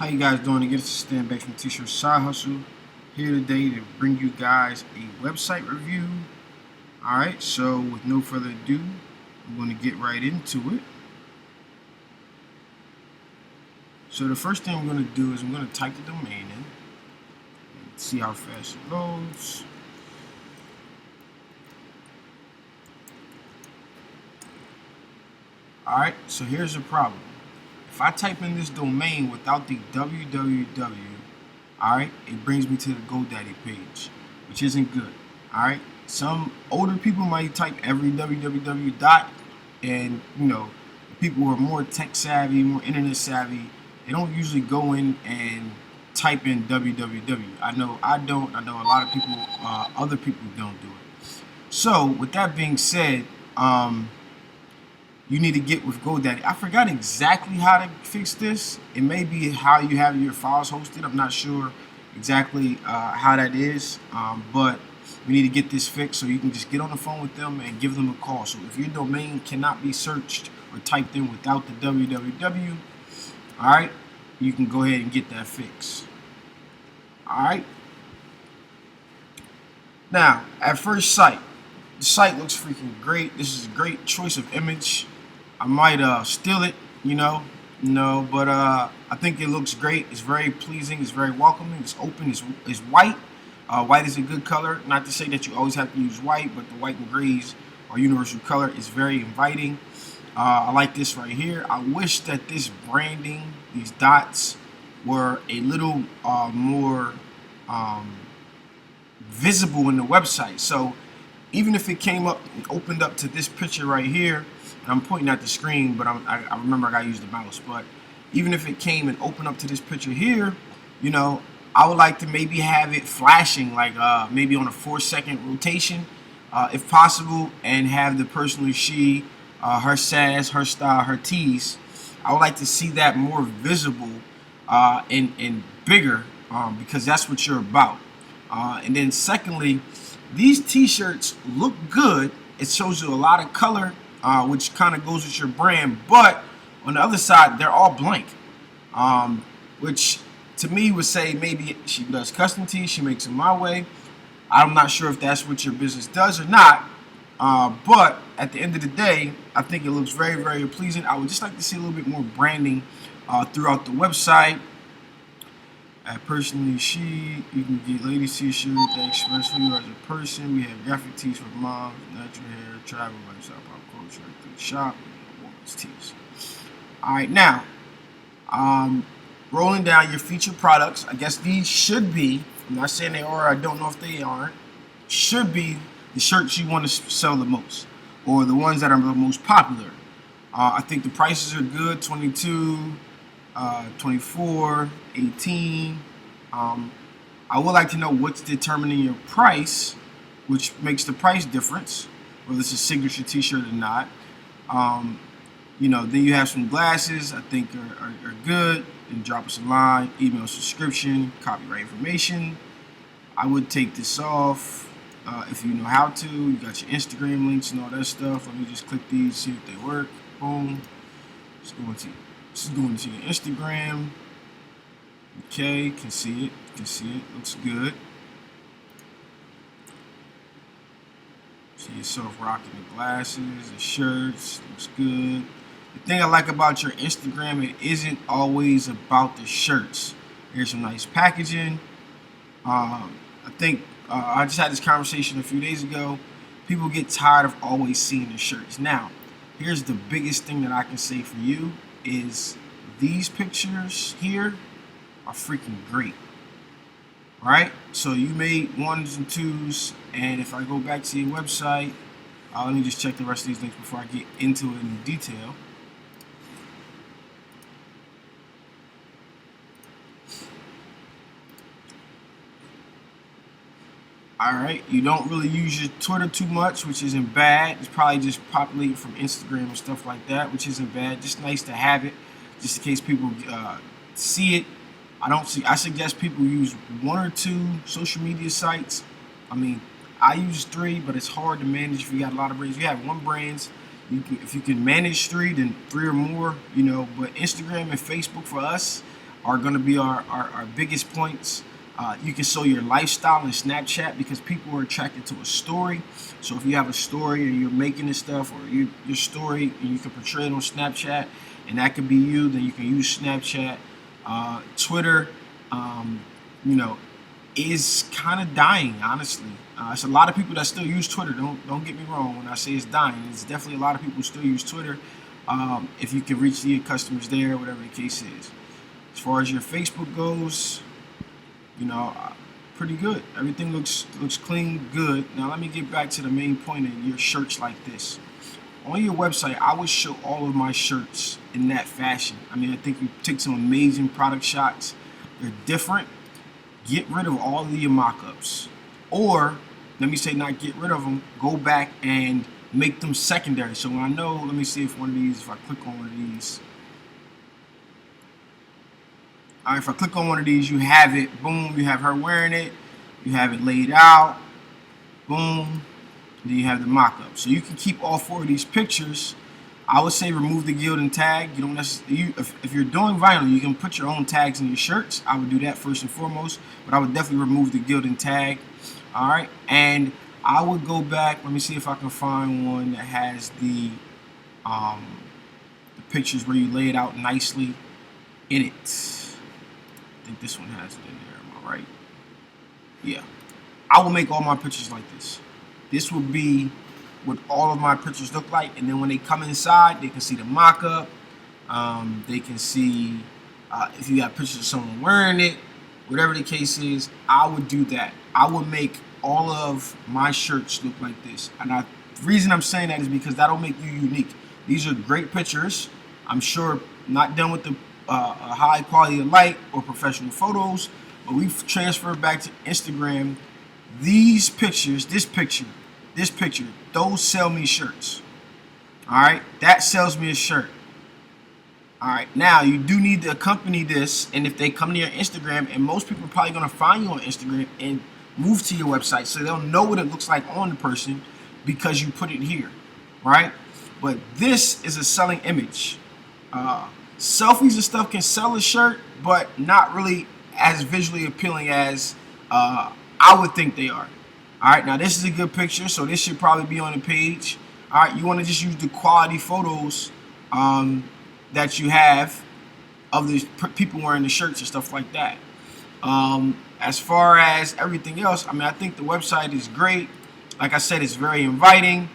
How you guys doing? Again, it's Stan back from T-Shirt Side Hustle. Here today to bring you guys a website review. Alright, so with no further ado, I'm going to get right into it. So the first thing I'm going to do is I'm going to type the domain in and see how fast it loads. Alright, so here's the problem. If I type in this domain without the www, alright, it brings me to the GoDaddy page, which isn't good. Alright, some older people might type every www dot, and people who are more tech savvy, more internet savvy, they don't usually go in and type in www. I know I don't. I know a lot of people, other people don't do it. So with that being said, you need to get with GoDaddy. I forgot exactly how to fix this. It may be how you have your files hosted. I'm not sure exactly how that is, but we need to get this fixed so you can just get on the phone with them and give them a call. So if your domain cannot be searched or typed in without the www, all right, you can go ahead and get that fixed. All right. Now, at first sight, the site looks freaking great. This is a great choice of image. I might steal it, but I think it looks great. It's very pleasing. It's very welcoming. It's open. It's white. White is a good color. Not to say that you always have to use white, but the white and grays are universal color. It's very inviting. I like this right here. I wish that this branding, these dots, were a little more visible in the website. So even if it came up and opened up to this picture right here, I'm pointing at the screen, but I remember I gotta use the mouse. But even if it came and opened up to this picture here, I would like to maybe have it flashing, like maybe on a 4-second rotation, if possible, and have the person or she, her sass, her style, her tees. I would like to see that more visible and bigger, because that's what you're about. And then secondly, these t-shirts look good. It shows you a lot of color, which kind of goes with your brand, but on the other side, they're all blank, which to me would say maybe she does custom tees, she makes them my way. I'm not sure if that's what your business does or not, but at the end of the day, I think it looks very, very pleasing. I would just like to see a little bit more branding throughout the website. Personally, you can get ladies t-shirt that express who you are as a person. We have graphic tees for moms, natural hair, travel, lifestyle, pop culture, shop, and women's tees. All right, now, rolling down your featured products. I guess these should be, I'm not saying they are, I don't know if they aren't, should be the shirts you want to sell the most, or the ones that are the most popular. I think the prices are good, 22, 24, 18. I would like to know what's determining your price, which makes the price difference, whether it's a signature t-shirt or not. Then you have some glasses I think are good. And drop us a line, email subscription, copyright information. I would take this off if you know how to. You got your Instagram links and all that stuff. Let me just click these, see if they work. Boom. This is going to your Instagram. Okay, can see it. Looks good. See yourself rocking the glasses, the shirts. Looks good. The thing I like about your Instagram, it isn't always about the shirts. Here's some nice packaging. I think I just had this conversation a few days ago. People get tired of always seeing the shirts. Now, here's the biggest thing that I can say for you is these pictures here are freaking great. Right? So you made ones and twos, and if I go back to your website, let me just check the rest of these links before I get into it in detail. Alright, you don't really use your Twitter too much, which isn't bad. It's probably just populating from Instagram and stuff like that, which isn't bad. Just nice to have it, just in case people see it. I suggest people use 1 or 2 social media sites. I mean, I use 3, but it's hard to manage if you got a lot of brands. If you have 1 brand, if you can manage 3, then 3 or more, But Instagram and Facebook for us, are going to be our biggest points. You can show your lifestyle in Snapchat because people are attracted to a story. So if you have a story and you're making this stuff, or your story, and you can portray it on Snapchat, and that could be you, then you can use Snapchat. Twitter, you know, is kind of dying, honestly. It's a lot of people that still use Twitter. Don't get me wrong when I say it's dying. It's definitely a lot of people who still use Twitter. If you can reach your customers there, whatever the case is. As far as your Facebook goes, you know, pretty good. Everything looks clean, good. Now let me get back to the main point of your shirts like this. On your website, I would show all of my shirts in that fashion. I mean, I think you take some amazing product shots. They're different. Get rid of all of your mock-ups. Or, let me say not get rid of them, go back and make them secondary. So I know, let me see if one of these, if I click on one of these. All right, if I click on one of these, you have it, boom, you have her wearing it, you have it laid out, boom, then you have the mock-up. So you can keep all 4 of these pictures. I would say remove the Gildan tag. You don't necessarily, if you're doing vinyl, you can put your own tags in your shirts. I would do that first and foremost, but I would definitely remove the Gildan tag. All right, and I would go back. Let me see if I can find one that has the pictures where you lay it out nicely in it. I think this one has it in there. Am I right? Yeah. I will make all my pictures like this. This will be what all of my pictures look like, and then when they come inside, they can see the mock-up. They can see if you got pictures of someone wearing it, whatever the case is. I would do that. I would make all of my shirts look like this, and the reason I'm saying that is because that'll make you unique. These are great pictures. I'm sure not done with the high quality of light or professional photos, but we've transferred back to Instagram. These pictures, this picture, those sell me shirts. All right, that sells me a shirt. All right, now you do need to accompany this, and if they come to your Instagram, and most people are probably gonna find you on Instagram and move to your website, so they'll know what it looks like on the person because you put it here, right? But this is a selling image. Selfies and stuff can sell a shirt, but not really as visually appealing as I would think they are. All right, now this is a good picture, so this should probably be on the page. All right, you want to just use the quality photos that you have of the people wearing the shirts and stuff like that. As far as everything else, I mean, I think the website is great. Like I said, it's very inviting.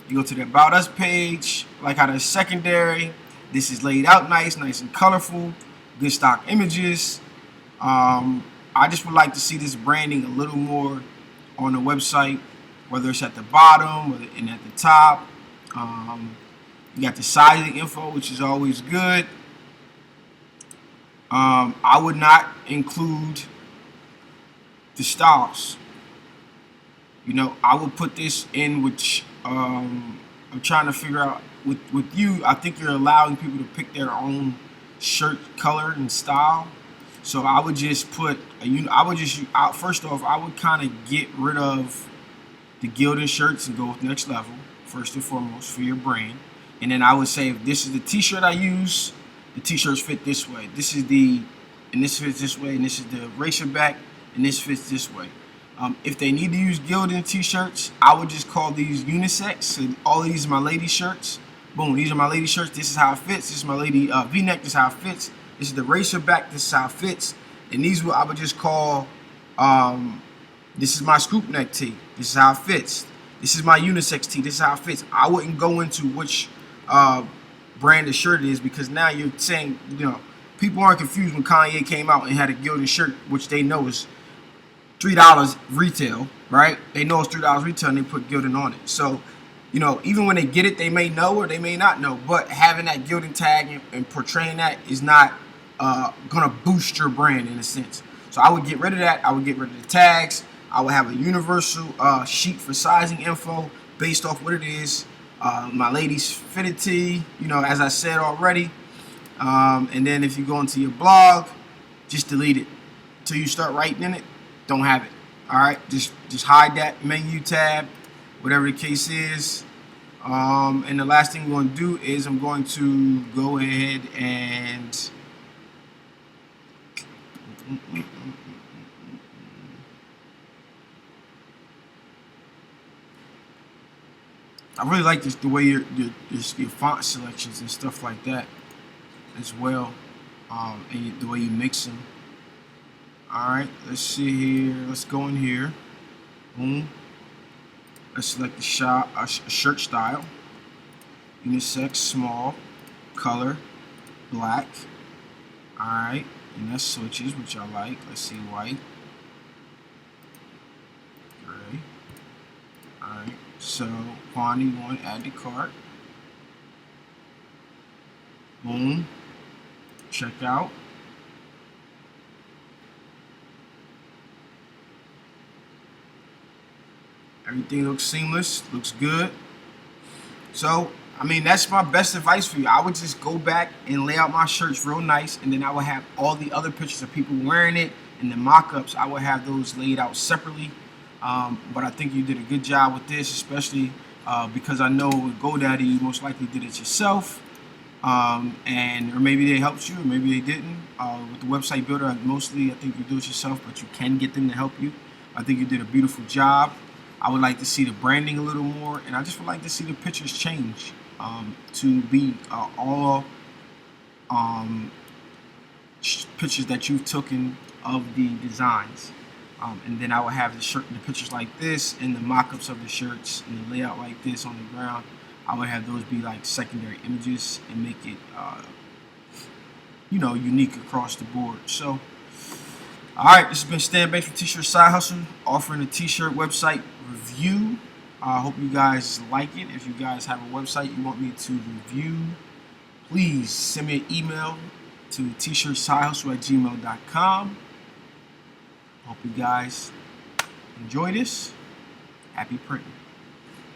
You go to the About Us page, like how the secondary. This is laid out nice and colorful, good stock images. I just would like to see this branding a little more on the website, whether it's at the bottom and at the top. You got the sizing info, which is always good. I would not include the styles. You know, I would put this in, which I'm trying to figure out with you. I think you're allowing people to pick their own shirt color and style. So I would just put first off, I would kind of get rid of the Gildan shirts and go with next level first and foremost for your brand. And then I would say, if this is the t-shirt I use, the t-shirts fit this way. This fits this way, and this is the racer back, and this fits this way. If they need to use Gildan t-shirts, I would just call these unisex. So all of these are my lady shirts. Boom, these are my lady shirts. This is how it fits. This is my lady V-neck. This is how it fits. This is the racer back. This is how it fits. And these I would just call, this is my scoop neck tee. This is how it fits. This is my unisex tee. This is how it fits. I wouldn't go into which brand of shirt it is, because now you're saying, you know, people aren't confused when Kanye came out and had a Gildan shirt, which they know is $3 retail, right? They know it's $3 retail, and they put Gildan on it. So, you know, even when they get it, they may know or they may not know. But having that Gildan tag and portraying that is not gonna boost your brand in a sense. So I would get rid of that. I would get rid of the tags. I would have a universal sheet for sizing info based off what it is. My ladies fitted tee, you know, as I said already. And then if you go into your blog, just delete it until you start writing in it. Don't have it. All right, just hide that menu tab, whatever the case is. And the last thing I'm going to do is I'm going to go ahead and I really like this, the way your font selections and stuff like that as well, and the way you mix them. All right, let's see here. Let's go in here. Boom. Let's select the shirt style. Unisex, small, color, black. All right, and that's switches, which I like. Let's see, white, gray. All right, so quantity 1, add to cart. Boom. Check out. Everything looks seamless, looks good. So, I mean, that's my best advice for you. I would just go back and lay out my shirts real nice, and then I would have all the other pictures of people wearing it and the mock-ups. I would have those laid out separately. But I think you did a good job with this, especially because I know with GoDaddy you most likely did it yourself, or maybe they helped you, or maybe they didn't. With the website builder, mostly I think you do it yourself, but you can get them to help you. I think you did a beautiful job. I would like to see the branding a little more, and I just would like to see the pictures change to be all pictures that you've taken of the designs. And then I would have the pictures like this, and the mock-ups of the shirts, and the layout like this on the ground. I would have those be like secondary images and make it, unique across the board. So, all right, this has been Stan Banks from T-Shirt Side Hustle, offering a T-shirt website review. I hope you guys like it. If you guys have a website you want me to review, please send me an email to tshirtsidehustle@gmail.com. Hope you guys enjoy this. Happy printing.